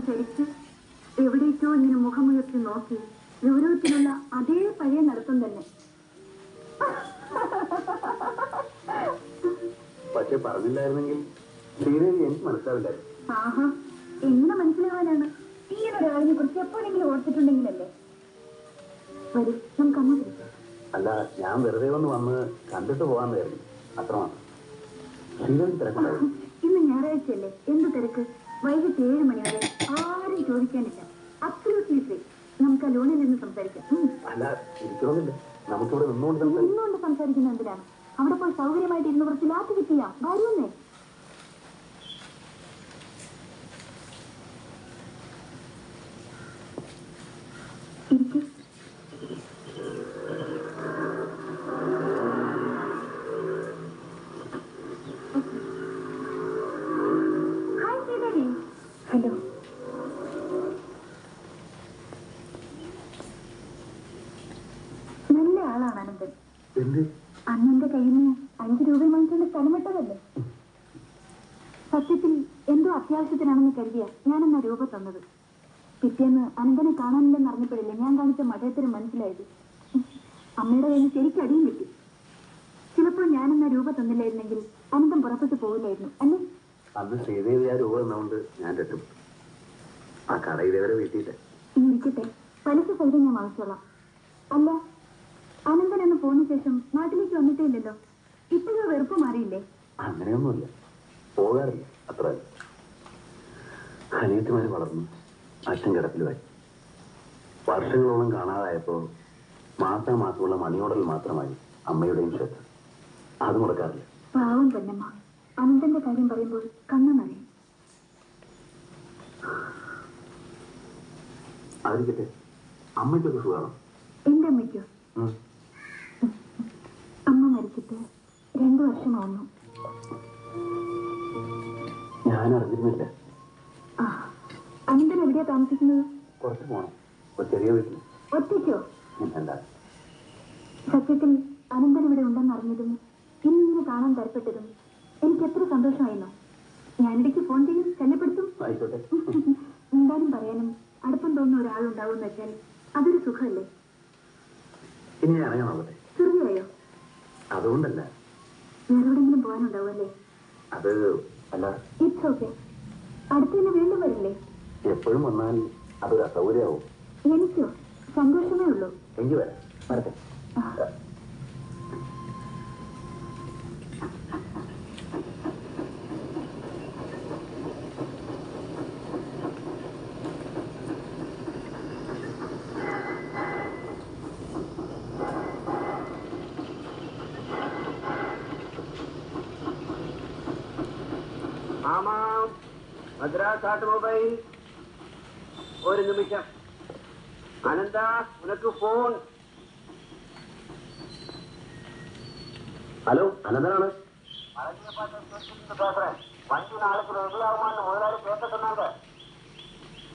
ശരിക്ക് എവിടേക്കോ ഇങ്ങനെ മുഖമുയർത്തി നോക്കി ഗൗരവത്തിലുള്ള അതേ പഴയ നടത്തം തന്നെ. പക്ഷെ പറഞ്ഞില്ലായിരുന്നെങ്കിൽ ശ്രീദേവി എനിക്ക് മനസ്സിലാവില്ലായിരുന്നു. ആഹാ, എങ്ങനെ മനസ്സിലാവാനാണ്? ഈ ഒരാളിനെ കുറിച്ച് എപ്പോഴെങ്കിലും ഓർത്തിട്ടുണ്ടെങ്കിലല്ലേ. വരും, നമുക്ക് അമ്മ വിളിക്കാം. അല്ല, ഞാൻ വെറുതെ വന്ന് കണ്ടിട്ട് പോകാമെന്നായിരുന്നു, അത്രമാത്രം. ശ്രീദേവി തിരക്കുണ്ടായിരുന്നു. ഇന്ന് ഞായറാഴ്ചയല്ലേ, എന്ത് തിരക്ക്? വൈകിട്ട് 7 മണി വരെ ആരും ചോദിക്കാനില്ല. Absolutely free. നമുക്ക് ആ ലോണിൽ നിന്ന് സംസാരിക്കാം. അല്ല, ഇരിക്കണമെന്നില്ല, നമുക്കിവിടെ നിന്നുകൊണ്ട് സംസാരിക്കുന്ന എന്തിനാണ്? അവിടെ പോയി സൗകര്യമായിട്ട് ഇരുന്ന് കുറച്ച് ലാത്ത് കിട്ടിയാ വരുന്നേ. ഹലോ, നല്ല ആളാണ് അനന്തൻ. അന്നെന്റെ കയ്യിൽ നിന്ന് 5 രൂപ വാങ്ങിച്ചുകൊണ്ട് സ്ഥലമിട്ടതല്ലേ. സത്യത്തിൽ എന്തോ അത്യാവശ്യത്തിനാണെന്ന് കരുതിയാ ഞാനെന്നാ രൂപ തന്നത്. പിറ്റേന്ന് അനന്തനെ കാണാനില്ലെന്ന് അറിഞ്ഞപ്പോഴല്ലേ ഞാൻ കാണിച്ച മഠയത്തിന് മനസ്സിലായത്. അമ്മയുടെ കയ്യിൽ ശരിക്കും അടിയും കിട്ടി. ചിലപ്പോൾ ഞാനെന്നാ രൂപ തന്നില്ലായിരുന്നെങ്കിൽ അനന്തം പുറപ്പെട്ടു പോകില്ലായിരുന്നു അല്ലേ. അന്ന് ശ്രീദേവി ആ രൂപ തന്നുകൊണ്ട് ഞാൻ രക്ഷപ്പെട്ടു. ആ കട ഇതേവരെ വീട്ടിയില്ല. ഇരിക്കട്ടെ, പലിശ സൈതം ഞാൻ വാങ്ങിച്ചോളാം. അല്ല, അനന്തൻ എന്ന് പോന്ന ശേഷം നാട്ടിലേക്ക് വന്നിട്ടേ ഇല്ലല്ലോ. ഇപ്പോഴും വെറുപ്പ് മാറിയില്ലേ? അങ്ങനെയൊന്നുമില്ല, പോകാറില്ല, അത്ര. അനിയത്തിമാര് വളർന്നു, അച്ഛൻ കിടപ്പിലുമായി. വർഷങ്ങളോളം കാണാതായപ്പോ മാസാമാസമുള്ള മണിയോടൽ മാത്രമായി അമ്മയുടെയും ശ്രദ്ധ. അത് മുടക്കാറില്ല. പാവം പൊന്നമ്മ, അനന്തന്റെ കാര്യം പറയുമ്പോൾ കണ്ണു നിറയും. അതിരിക്കട്ടെ, അമ്മയ്ക്കൊക്കെ സുഖമാണോ? എന്റെ അമ്മയ്ക്കോ? അമ്മ മരിച്ചിട്ട് 2 വർഷമാവുന്നു. ഞാൻ അറിഞ്ഞിരുന്നില്ല. അനന്തൻ എവിടെയാ താമസിക്കുന്നത്? കുറച്ച് പോണം, ഒരു ചെറിയ വീട്ടിൽ. ഒറ്റയ്ക്കോ? എന്താ? സത്യത്തിൽ അനന്തൻ ഇവിടെ ഉണ്ടെന്ന് അറിഞ്ഞതും ഇന്നിങ്ങനെ കാണാൻ തരപ്പെട്ടതും എനിക്ക് എത്ര സന്തോഷമായിരുന്നു. ഞാനിടയ്ക്ക് ഫോൺ ചെയ്യും, ശല്യപ്പെടുത്തും. ആയിക്കോട്ടെ. എന്തായാലും പറയാനും അടുപ്പം തോന്നുന്ന ഒരാളുണ്ടാവും എന്ന് വെച്ചാൽ അതൊരു സുഖമല്ലേ. ഇനി ഇറങ്ങാനാവട്ടെ. ചെറിയായോ? അതുകൊണ്ടല്ല, വേറെവിടെങ്കിലും പോകാനുണ്ടാവുമല്ലേ? അത് അല്ല. It's okay. അടുത്ത് തന്നെ വീണ്ടും വരില്ലേ? എപ്പോഴും വന്നാൽ അതൊരു അസൗകര്യമാവും. എനിക്കോ? സന്തോഷമേ ഉള്ളൂ. എങ്കിൽ വരാം, വരട്ടെ. മദ്രാസ് ഓട്ടോമൊബൈൽ, ഒരു നിമിഷം. അനന്ത, ഉനക്ക് ഫോൺ. ഹലോ, അനന്തനാണ്. വണ്ടി നാളെ റെഗുലാകുമെന്ന് മുതലാളി കേട്ടിട്ടുണ്ടാകും.